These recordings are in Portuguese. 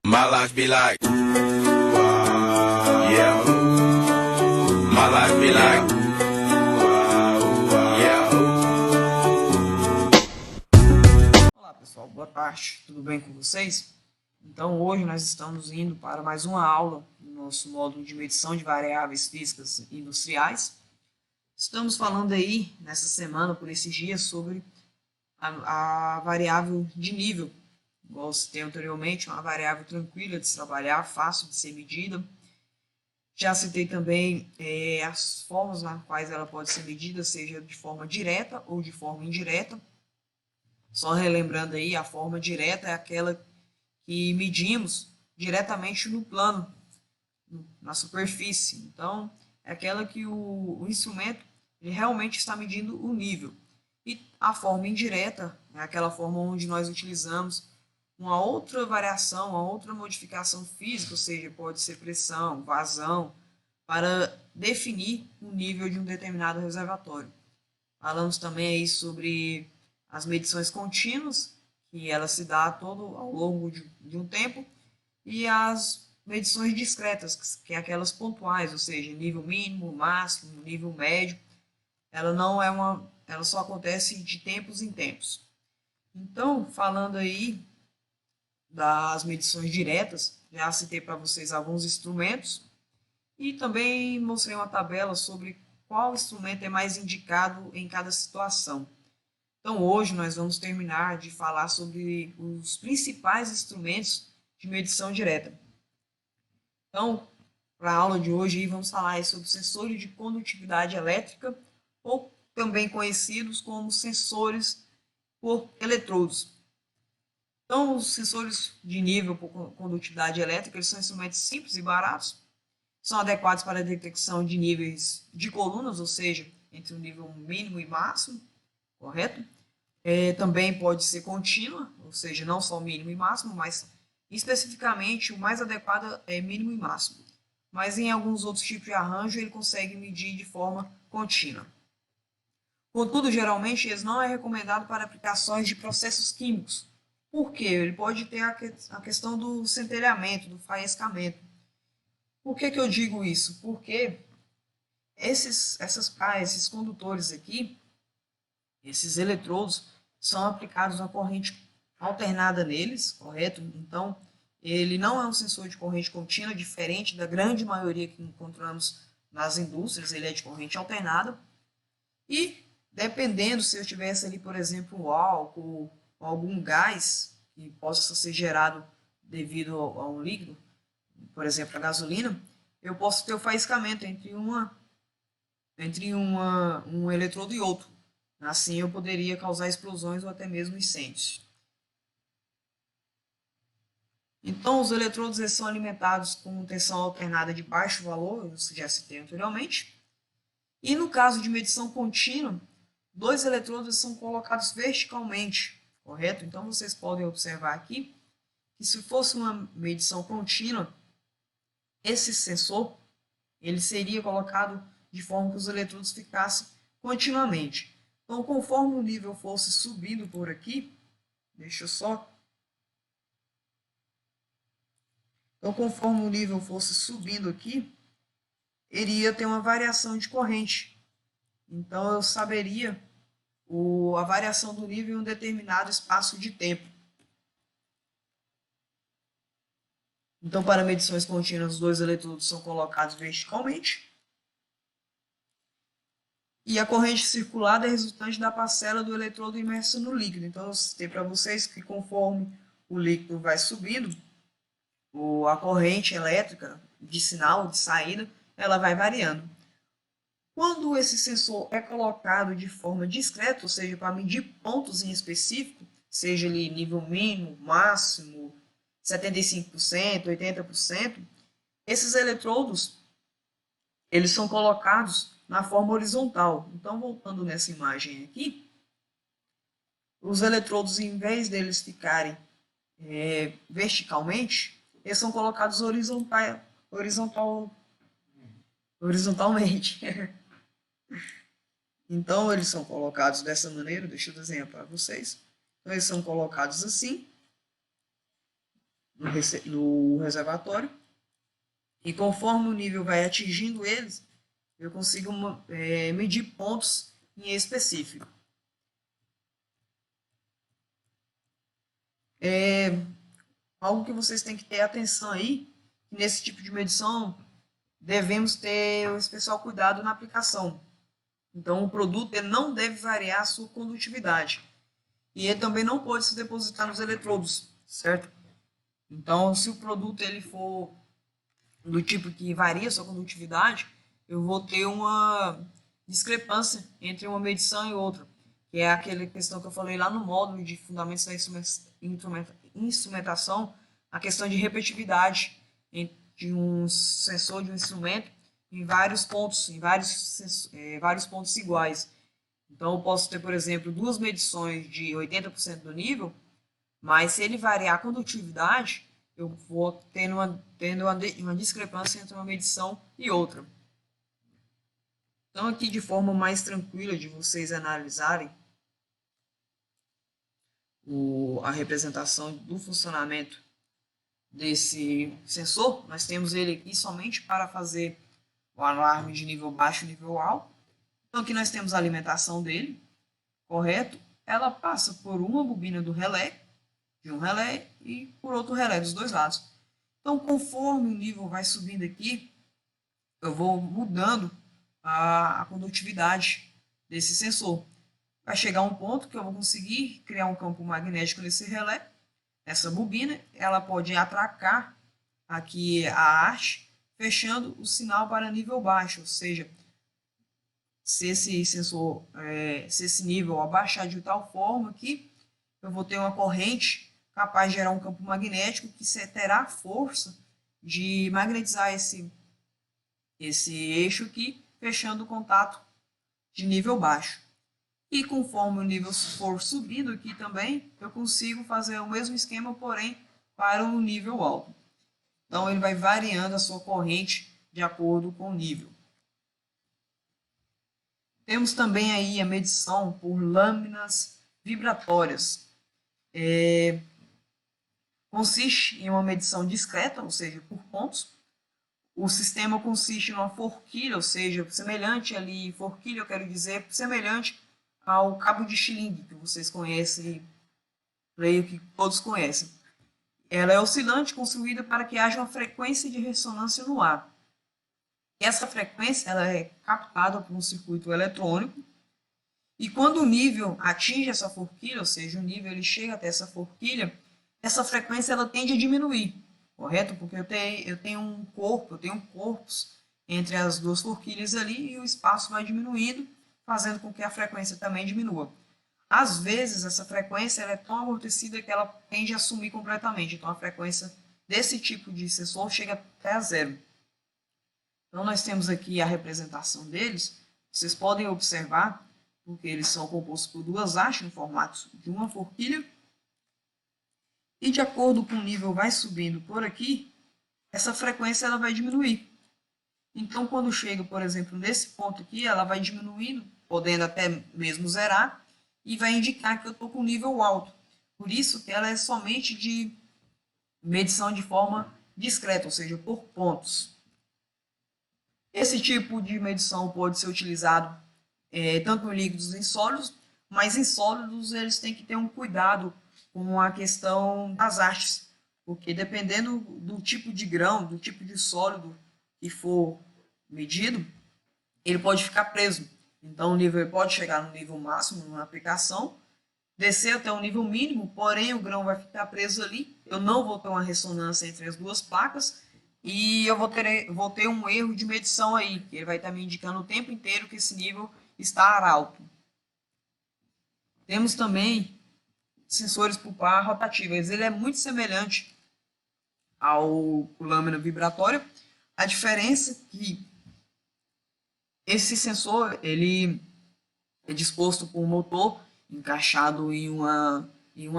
My life be like, yeah. My life be like, yeah. Olá pessoal, boa tarde, tudo bem com vocês? Então hoje nós estamos indo para mais uma aula do nosso módulo de medição de variáveis físicas industriais. Estamos falando aí nessa semana, por esses dias, sobre a variável de nível. Igual eu citei anteriormente, uma variável tranquila de se trabalhar, fácil de ser medida. Já citei também as formas nas quais ela pode ser medida, seja de forma direta ou de forma indireta. Só relembrando aí, a forma direta é aquela que medimos diretamente no plano, na superfície. Então, é aquela que o instrumento ele realmente está medindo o nível. E a forma indireta é aquela forma onde nós utilizamos uma outra variação, uma outra modificação física, ou seja, pode ser pressão, vazão, para definir o nível de um determinado reservatório. Falamos também aí sobre as medições contínuas, que ela se dá todo ao longo de um tempo, e as medições discretas, que é aquelas pontuais, ou seja, nível mínimo, máximo, nível médio. Ela não é ela só acontece de tempos em tempos. Então, falando aí das medições diretas, já citei para vocês alguns instrumentos e também mostrei uma tabela sobre qual instrumento é mais indicado em cada situação. Então, hoje nós vamos terminar de falar sobre os principais instrumentos de medição direta. Então, para a aula de hoje, vamos falar sobre sensores de condutividade elétrica, ou também conhecidos como sensores por eletrodos. Então, os sensores de nível por condutividade elétrica eles são instrumentos simples e baratos, são adequados para a detecção de níveis de colunas, ou seja, entre o nível mínimo e máximo, correto? Também pode ser contínua, ou seja, não só mínimo e máximo, mas especificamente o mais adequado é mínimo e máximo. Mas em alguns outros tipos de arranjo ele consegue medir de forma contínua. Contudo, geralmente, eles não é recomendado para aplicações de processos químicos. Por quê? Ele pode ter a questão do centelhamento, do faiscamento. Por que eu digo isso? Porque esses condutores aqui, esses eletrodos, são aplicados uma corrente alternada neles, correto? Então, ele não é um sensor de corrente contínua, diferente da grande maioria que encontramos nas indústrias, ele é de corrente alternada. E, dependendo se eu tivesse ali, por exemplo, um álcool ou algum gás que possa ser gerado devido a um líquido, por exemplo, a gasolina, eu posso ter o faiscamento entre um eletrodo e outro. Assim, eu poderia causar explosões ou até mesmo incêndios. Então, os eletrodos eles são alimentados com tensão alternada de baixo valor, eu já citei anteriormente. E no caso de medição contínua, dois eletrodos são colocados verticalmente, correto? Então, vocês podem observar aqui que se fosse uma medição contínua, esse sensor ele seria colocado de forma que os eletrodos ficassem continuamente. Então, conforme o nível fosse subindo por aqui, deixa eu só. Então, conforme o nível fosse subindo aqui, iria ter uma variação de corrente. Então, eu saberia a variação do nível em um determinado espaço de tempo. Então, para medições contínuas, os dois eletrodos são colocados verticalmente. E a corrente circulada é resultante da parcela do eletrodo imerso no líquido. Então, eu citei para vocês que conforme o líquido vai subindo, a corrente elétrica de sinal, de saída, ela vai variando. Quando esse sensor é colocado de forma discreta, ou seja, para medir pontos em específico, seja ali nível mínimo, máximo, 75%, 80%, esses eletrodos eles são colocados na forma horizontal. Então, voltando nessa imagem aqui, os eletrodos, em vez deles ficarem verticalmente, eles são colocados horizontalmente. Então, eles são colocados dessa maneira, deixa eu desenhar para vocês. Então, eles são colocados assim. no reservatório, e conforme o nível vai atingindo eles, eu consigo medir pontos em específico. Algo que vocês têm que ter atenção aí, nesse tipo de medição, devemos ter um especial cuidado na aplicação. Então, o produto ele não deve variar a sua condutividade. E ele também não pode se depositar nos eletrodos, certo? Então, se o produto ele for do tipo que varia a sua condutividade, eu vou ter uma discrepância entre uma medição e outra, que é aquela questão que eu falei lá no módulo de fundamentos da instrumentação, a questão de repetitividade de um sensor de um instrumento em vários pontos, vários pontos iguais. Então, eu posso ter, por exemplo, duas medições de 80% do nível, mas se ele variar a condutividade, eu vou tendo uma discrepância entre uma medição e outra. Então, aqui de forma mais tranquila de vocês analisarem a representação do funcionamento desse sensor, nós temos ele aqui somente para fazer o alarme de nível baixo e nível alto. Então, aqui nós temos a alimentação dele, correto? Ela passa por uma bobina do relé, de um relé, e por outro relé dos dois lados. Então, conforme o nível vai subindo aqui, eu vou mudando a condutividade desse sensor. Vai chegar um ponto que eu vou conseguir criar um campo magnético nesse relé. Essa bobina, ela pode atracar aqui a haste, fechando o sinal para nível baixo, ou seja, se esse sensor, se esse nível abaixar de tal forma que eu vou ter uma corrente capaz de gerar um campo magnético que terá força de magnetizar esse eixo aqui, fechando o contato de nível baixo. E conforme o nível for subindo aqui também, eu consigo fazer o mesmo esquema, porém para um nível alto. Então ele vai variando a sua corrente de acordo com o nível. Temos também aí a medição por lâminas vibratórias. Consiste em uma medição discreta, ou seja, por pontos. O sistema consiste em uma forquilha, ou seja, semelhante ali, forquilha eu quero dizer, semelhante ao cabo de xilingue, que vocês conhecem, creio que todos conhecem. Ela é oscilante, construída para que haja uma frequência de ressonância no ar. Essa frequência ela é captada por um circuito eletrônico, e quando o nível atinge essa forquilha, ou seja, o nível ele chega até essa forquilha, essa frequência ela tende a diminuir, correto? Porque eu tenho um corpos entre as duas forquilhas ali e o espaço vai diminuindo, fazendo com que a frequência também diminua. Às vezes, essa frequência ela é tão amortecida que ela tende a sumir completamente. Então, a frequência desse tipo de sensor chega até a zero. Então, nós temos aqui a representação deles. Vocês podem observar, porque eles são compostos por duas hastes no formato de uma forquilha. E de acordo com o nível vai subindo por aqui, essa frequência ela vai diminuir. Então, quando chega, por exemplo, nesse ponto aqui, ela vai diminuindo, podendo até mesmo zerar, e vai indicar que eu estou com nível alto. Por isso que ela é somente de medição de forma discreta, ou seja, por pontos. Esse tipo de medição pode ser utilizado tanto em líquidos e em sólidos, mas em sólidos eles têm que ter um cuidado com a questão das hastes, porque dependendo do tipo de grão, do tipo de sólido que for medido, ele pode ficar preso. Então, o nível pode chegar no nível máximo na aplicação, descer até um nível mínimo, porém o grão vai ficar preso ali. Eu não vou ter uma ressonância entre as duas placas e eu vou ter um erro de medição aí, que ele vai estar me indicando o tempo inteiro que esse nível está alto. Temos também sensores por par rotativas. Ele é muito semelhante ao lâmina vibratória. A diferença é que esse sensor ele é disposto por um motor encaixado em uma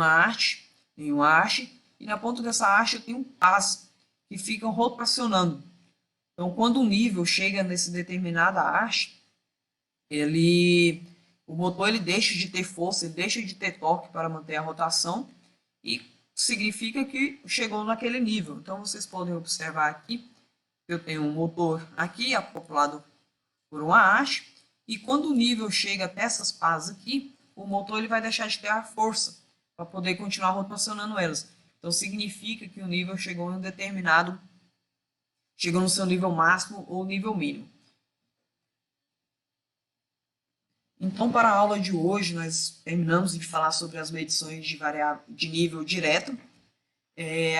haste, e na ponta dessa haste tem um pás que ficam rotacionando. Então, quando o nível chega nessa determinada haste, o motor ele deixa de ter força, ele deixa de ter torque para manter a rotação, e significa que chegou naquele nível. Então, vocês podem observar aqui, eu tenho um motor aqui, acoplado por uma haste, e quando o nível chega até essas pás aqui, o motor ele vai deixar de ter a força para poder continuar rotacionando elas. Então, significa que o nível chegou em um determinado, chegou no seu nível máximo ou nível mínimo. Então, para a aula de hoje, nós terminamos de falar sobre as medições de nível direto.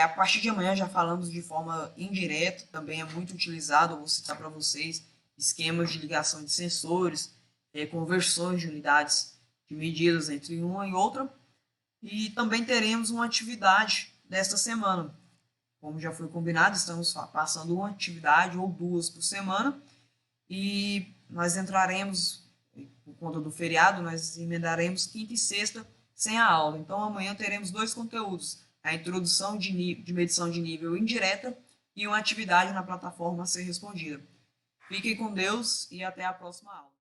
A partir de amanhã já falamos de forma indireta, também é muito utilizado, eu vou citar para vocês, esquemas de ligação de sensores, conversões de unidades de medidas entre uma e outra. E também teremos uma atividade desta semana. Como já foi combinado, estamos passando uma atividade ou duas por semana. E nós entraremos, por conta do feriado, nós emendaremos quinta e sexta sem a aula. Então amanhã teremos dois conteúdos, a introdução de medição de nível indireta e uma atividade na plataforma a ser respondida. Fiquem com Deus e até a próxima aula.